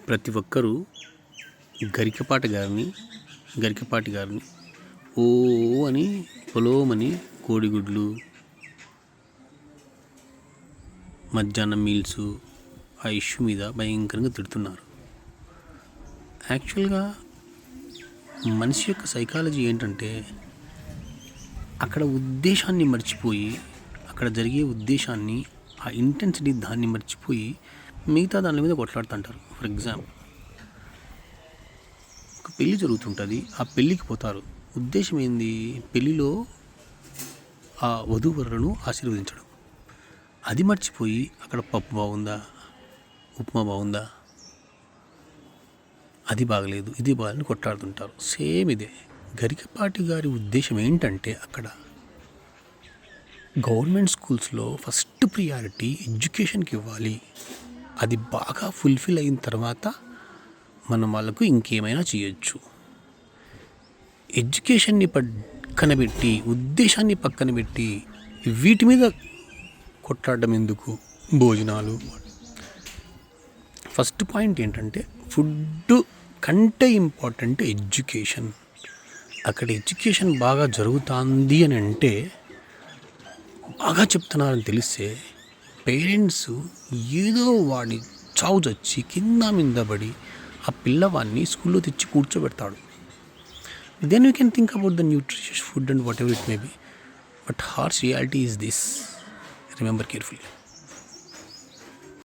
ప్రతి ఒక్కరూ గరికపాటి గారిని ఓ అని పొలోమని కోడిగుడ్లు, మధ్యాహ్నం మీల్స్ ఆ ఇష్యూ మీద భయంకరంగా తిడుతున్నారు. యాక్చువల్గా మనిషి యొక్క సైకాలజీ ఏంటంటే అక్కడ ఉద్దేశాన్ని మర్చిపోయి, అక్కడ జరిగే ఉద్దేశాన్ని, ఆ ఇంటెన్సిటీ దాన్ని మర్చిపోయి మిగతా దాని మీద కొట్లాడుతుంటారు. ఫర్ ఎగ్జాంపుల్, ఒక పెళ్ళి జరుగుతుంటుంది, ఆ పెళ్ళికి పోతారు. ఉద్దేశం ఏంది? పెళ్ళిలో ఆ వధూవరులను ఆశీర్వదించడం. అది మర్చిపోయి అక్కడ పప్పు బాగుందా, ఉప్మా బాగుందా, అది బాగలేదు, ఇది బాగాలని కొట్లాడుతుంటారు. సేమ్ ఇదే గరికపాటి గారి ఉద్దేశం ఏంటంటే అక్కడ గవర్నమెంట్ స్కూల్స్లో ఫస్ట్ ప్రియారిటీ ఎడ్యుకేషన్కి ఇవ్వాలి. అది బాగా ఫుల్ఫిల్ అయిన తర్వాత మనం వాళ్ళకు ఇంకేమైనా చేయొచ్చు. ఎడ్యుకేషన్ని పక్కన పెట్టి, ఉద్దేశాన్ని పక్కన పెట్టి వీటి మీద కొట్లాడడం ఎందుకు? భోజనాలు. ఫస్ట్ పాయింట్ ఏంటంటే ఫుడ్ కంటే ఇంపార్టెంట్ ఎడ్యుకేషన్. అక్కడ ఎడ్యుకేషన్ బాగా జరుగుతుంది అని అంటే, బాగా చెప్తున్నారని తెలిస్తే పేరెంట్స్ ఏదో వాడి చావు చచ్చి కింద మీద పడి ఆ పిల్లవాడిని స్కూల్లో తెచ్చి కూర్చోబెడతాడు. Then you can think about the nutritious food and whatever it may be. But harsh reality is this. Remember carefully.